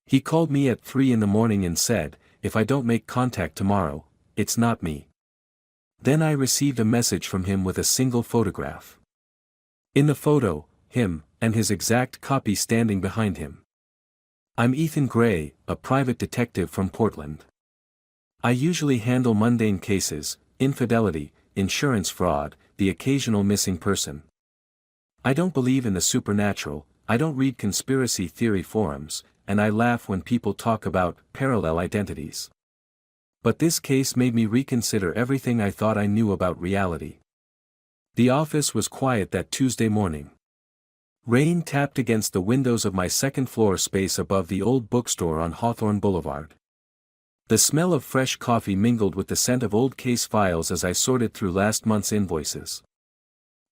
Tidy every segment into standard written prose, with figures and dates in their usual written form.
He called me at 3 in the morning and said, if I don't make contact tomorrow, it's not me. Then I received a message from him with a single photograph. In the photo, him, and his exact copy standing behind him. I'm Ethan Gray, a private detective from Portland. I usually handle mundane cases, infidelity, insurance fraud, the occasional missing person. I don't believe in the supernatural, I don't read conspiracy theory forums, and I laugh when people talk about parallel identities. But this case made me reconsider everything I thought I knew about reality. The office was quiet that Tuesday morning. Rain tapped against the windows of my second-floor space above the old bookstore on Hawthorne Boulevard. The smell of fresh coffee mingled with the scent of old case files as I sorted through last month's invoices.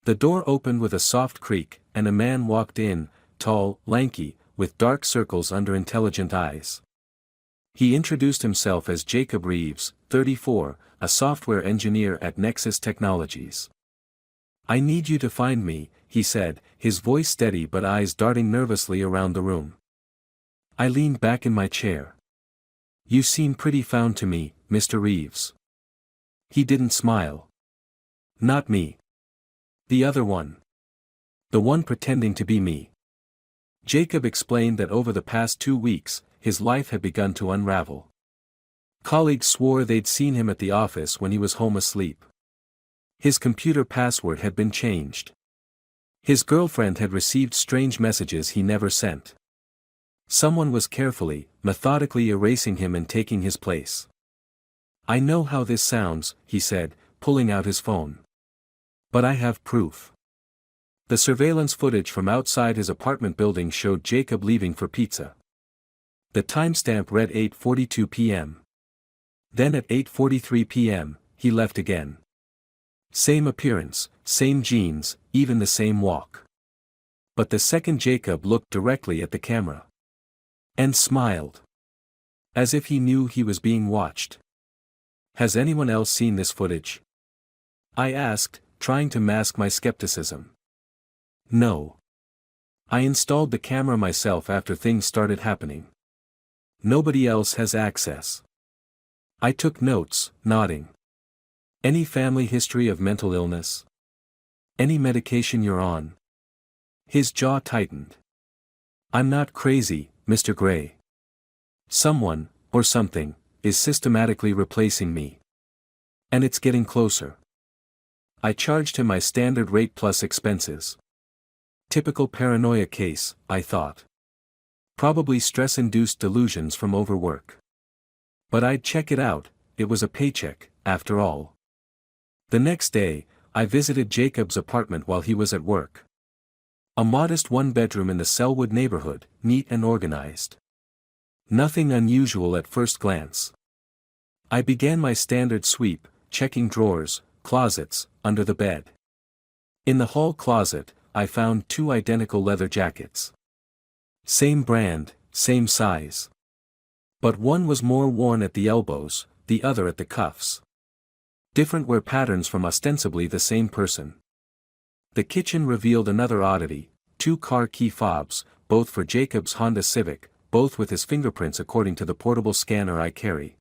The door opened with a soft creak, and a man walked in, tall, lanky, with dark circles under intelligent eyes. He introduced himself as Jacob Reeves, 34, a software engineer at Nexus Technologies. I need you to find me, he said, his voice steady but eyes darting nervously around the room. I leaned back in my chair. You seem pretty found to me, Mr. Reeves. He didn't smile. Not me. The other one. The one pretending to be me. Jacob explained that over the past 2 weeks, his life had begun to unravel. Colleagues swore they'd seen him at the office when he was home asleep. His computer password had been changed. His girlfriend had received strange messages he never sent. Someone was carefully, methodically erasing him and taking his place. I know how this sounds, he said, pulling out his phone. But I have proof. The surveillance footage from outside his apartment building showed Jacob leaving for pizza. The timestamp read 8:42 p.m. Then at 8:43 p.m., he left again. Same appearance, same jeans, even the same walk. But the second Jacob looked directly at the camera. And smiled. As if he knew he was being watched. Has anyone else seen this footage? I asked, trying to mask my skepticism. No. I installed the camera myself after things started happening. Nobody else has access. I took notes, nodding. Any family history of mental illness? Any medication you're on? His jaw tightened. I'm not crazy, Mr. Gray. Someone, or something, is systematically replacing me. And it's getting closer. I charged him my standard rate plus expenses. Typical paranoia case, I thought. Probably stress-induced delusions from overwork. But I'd check it out, it was a paycheck, after all. The next day, I visited Jacob's apartment while he was at work. A modest one-bedroom in the Selwood neighborhood, neat and organized. Nothing unusual at first glance. I began my standard sweep, checking drawers, closets, under the bed. In the hall closet, I found 2 identical leather jackets. Same brand, same size. But one was more worn at the elbows, the other at the cuffs. Different wear patterns from ostensibly the same person. The kitchen revealed another oddity, 2 car key fobs, both for Jacob's Honda Civic, both with his fingerprints according to the portable scanner I carry.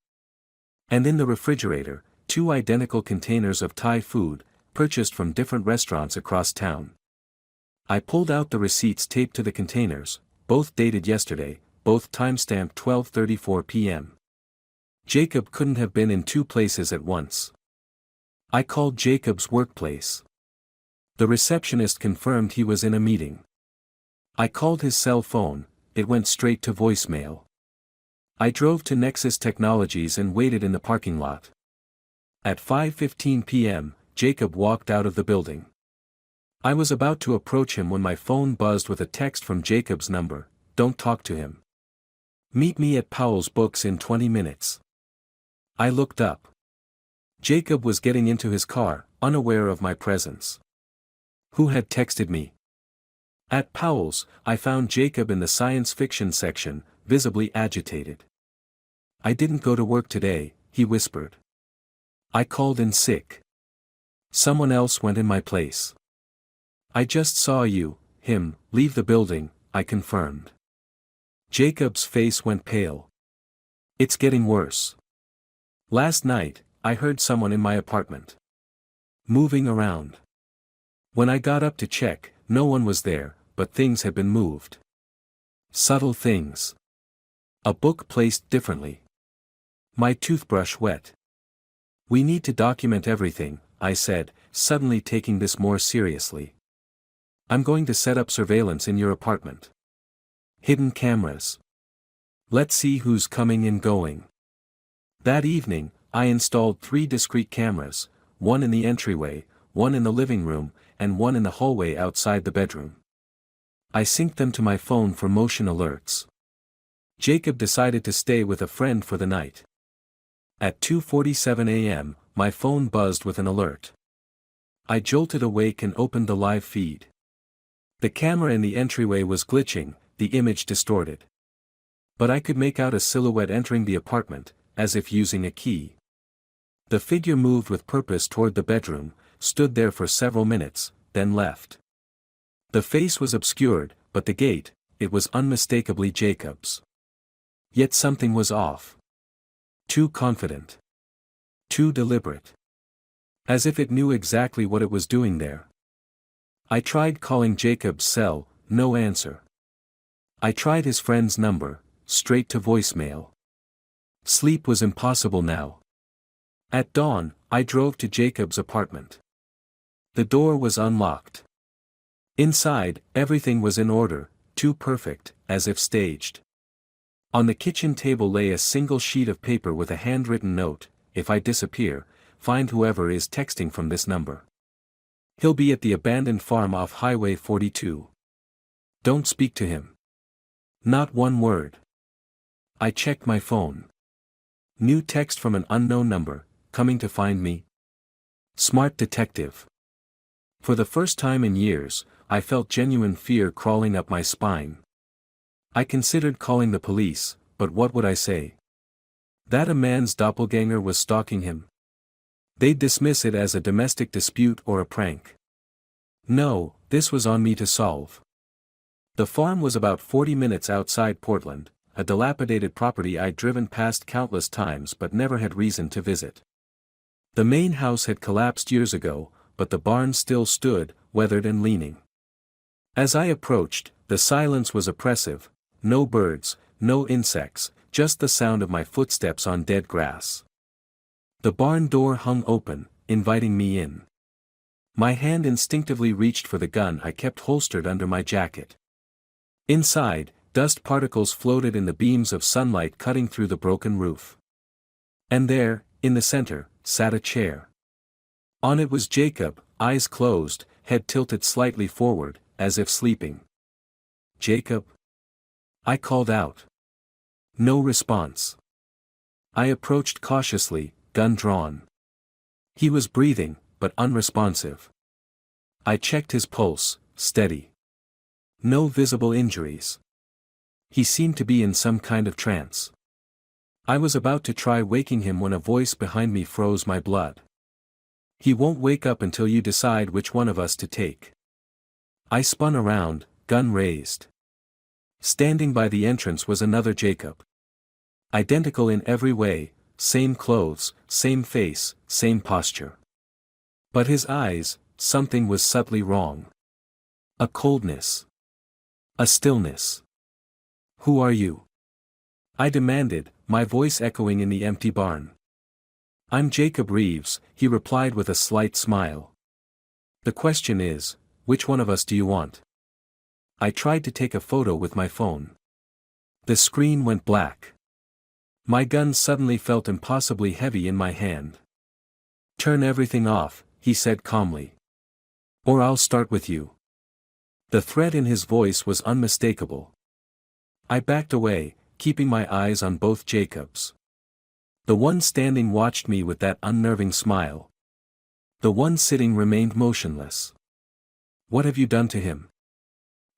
And in the refrigerator, 2 identical containers of Thai food, purchased from different restaurants across town. I pulled out the receipts taped to the containers, both dated yesterday, both timestamped 12:34 p.m. Jacob couldn't have been in 2 places at once. I called Jacob's workplace. The receptionist confirmed he was in a meeting. I called his cell phone, it went straight to voicemail. I drove to Nexus Technologies and waited in the parking lot. At 5:15 p.m., Jacob walked out of the building. I was about to approach him when my phone buzzed with a text from Jacob's number, "Don't talk to him. Meet me at Powell's Books in 20 minutes." I looked up. Jacob was getting into his car, unaware of my presence. Who had texted me? At Powell's, I found Jacob in the science fiction section, visibly agitated. I didn't go to work today, he whispered. I called in sick. Someone else went in my place. I just saw you, him, leave the building, I confirmed. Jacob's face went pale. It's getting worse. Last night, I heard someone in my apartment moving around. When I got up to check, no one was there, but things had been moved. Subtle things. A book placed differently. My toothbrush wet. We need to document everything, I said, suddenly taking this more seriously. I'm going to set up surveillance in your apartment. Hidden cameras. Let's see who's coming and going. That evening, I installed 3 discrete cameras, one in the entryway, one in the living room, and one in the hallway outside the bedroom. I synced them to my phone for motion alerts. Jacob decided to stay with a friend for the night. At 2:47 a.m., my phone buzzed with an alert. I jolted awake and opened the live feed. The camera in the entryway was glitching, the image distorted. But I could make out a silhouette entering the apartment, as if using a key. The figure moved with purpose toward the bedroom, stood there for several minutes, then left. The face was obscured, but the gait, it was unmistakably Jacob's. Yet something was off. Too confident. Too deliberate. As if it knew exactly what it was doing there. I tried calling Jacob's cell, no answer. I tried his friend's number, straight to voicemail. Sleep was impossible now. At dawn, I drove to Jacob's apartment. The door was unlocked. Inside, everything was in order, too perfect, as if staged. On the kitchen table lay a single sheet of paper with a handwritten note: if I disappear, find whoever is texting from this number. He'll be at the abandoned farm off Highway 42. Don't speak to him. Not one word. I checked my phone. New text from an unknown number, coming to find me. Smart detective. For the first time in years, I felt genuine fear crawling up my spine. I considered calling the police, but what would I say? That a man's doppelganger was stalking him? They'd dismiss it as a domestic dispute or a prank. No, this was on me to solve. The farm was about 40 minutes outside Portland, a dilapidated property I'd driven past countless times but never had reason to visit. The main house had collapsed years ago, but the barn still stood, weathered and leaning. As I approached, the silence was oppressive: no birds, no insects, just the sound of my footsteps on dead grass. The barn door hung open, inviting me in. My hand instinctively reached for the gun I kept holstered under my jacket. Inside, dust particles floated in the beams of sunlight cutting through the broken roof. And there, in the center, sat a chair. On it was Jacob, eyes closed, head tilted slightly forward, as if sleeping. Jacob? I called out. No response. I approached cautiously, gun drawn. He was breathing, but unresponsive. I checked his pulse, steady. No visible injuries. He seemed to be in some kind of trance. I was about to try waking him when a voice behind me froze my blood. He won't wake up until you decide which one of us to take. I spun around, gun raised. Standing by the entrance was another Jacob. Identical in every way, same clothes, same face, same posture. But his eyes, something was subtly wrong. A coldness. A stillness. Who are you? I demanded, my voice echoing in the empty barn. I'm Jacob Reeves, he replied with a slight smile. The question is, which one of us do you want? I tried to take a photo with my phone. The screen went black. My gun suddenly felt impossibly heavy in my hand. Turn everything off, he said calmly. Or I'll start with you. The threat in his voice was unmistakable. I backed away, keeping my eyes on both Jacobs. The one standing watched me with that unnerving smile. The one sitting remained motionless. What have you done to him?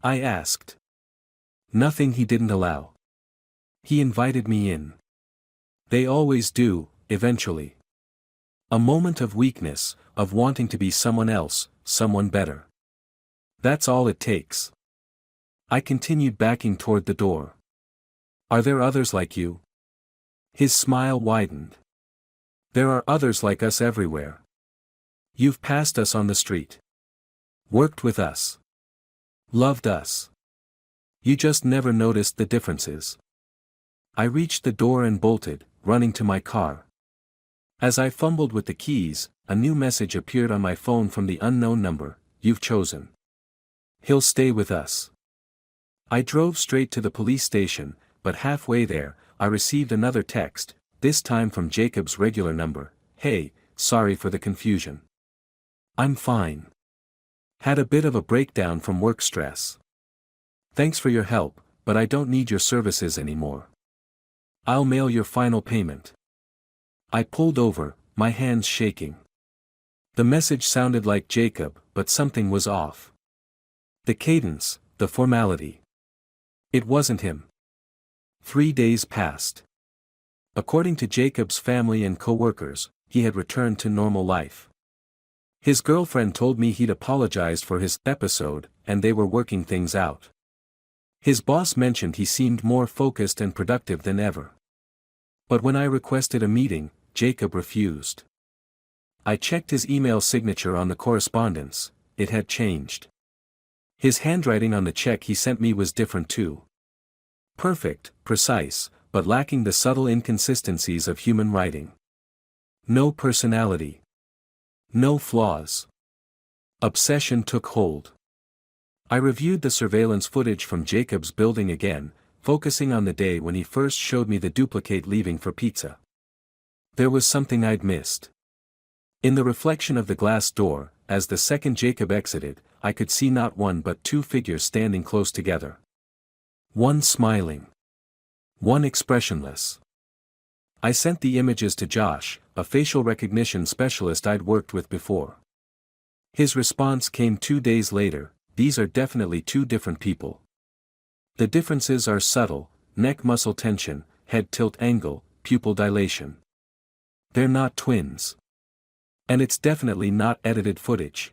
I asked. Nothing he didn't allow. He invited me in. They always do, eventually. A moment of weakness, of wanting to be someone else, someone better. That's all it takes. I continued backing toward the door. Are there others like you? His smile widened. There are others like us everywhere. You've passed us on the street. Worked with us. Loved us. You just never noticed the differences. I reached the door and bolted, running to my car. As I fumbled with the keys, a new message appeared on my phone from the unknown number. You've chosen. He'll stay with us. I drove straight to the police station, but halfway there, I received another text, this time from Jacob's regular number. Hey, sorry for the confusion. I'm fine. Had a bit of a breakdown from work stress. Thanks for your help, but I don't need your services anymore. I'll mail your final payment. I pulled over, my hands shaking. The message sounded like Jacob, but something was off. The cadence, the formality. It wasn't him. 3 days passed. According to Jacob's family and co-workers, he had returned to normal life. His girlfriend told me he'd apologized for his episode, and they were working things out. His boss mentioned he seemed more focused and productive than ever. But when I requested a meeting, Jacob refused. I checked his email signature on the correspondence, it had changed. His handwriting on the check he sent me was different too. Perfect, precise, but lacking the subtle inconsistencies of human writing. No personality. No flaws. Obsession took hold. I reviewed the surveillance footage from Jacob's building again, focusing on the day when he first showed me the duplicate leaving for pizza. There was something I'd missed. In the reflection of the glass door, as the second Jacob exited, I could see not one but two figures standing close together. One smiling. One expressionless. I sent the images to Josh, a facial recognition specialist I'd worked with before. His response came 2 days later. These are definitely two different people. The differences are subtle: neck muscle tension, head tilt angle, pupil dilation. They're not twins. And it's definitely not edited footage.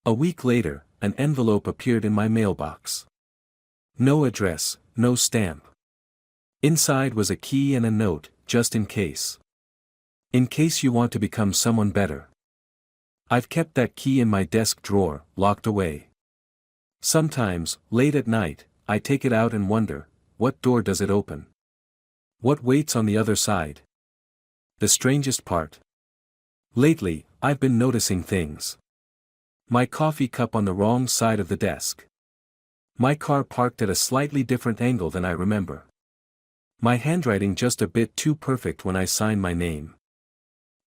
A week later, an envelope appeared in my mailbox. No address, no stamp. Inside was a key and a note, just in case. In case you want to become someone better. I've kept that key in my desk drawer, locked away. Sometimes, late at night, I take it out and wonder, what door does it open? What waits on the other side? The strangest part. Lately, I've been noticing things. My coffee cup on the wrong side of the desk. My car parked at a slightly different angle than I remember. My handwriting just a bit too perfect when I sign my name.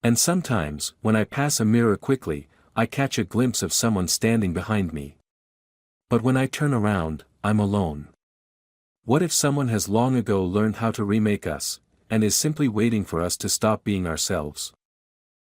And sometimes, when I pass a mirror quickly, I catch a glimpse of someone standing behind me. But when I turn around, I'm alone. What if someone has long ago learned how to remake us, and is simply waiting for us to stop being ourselves?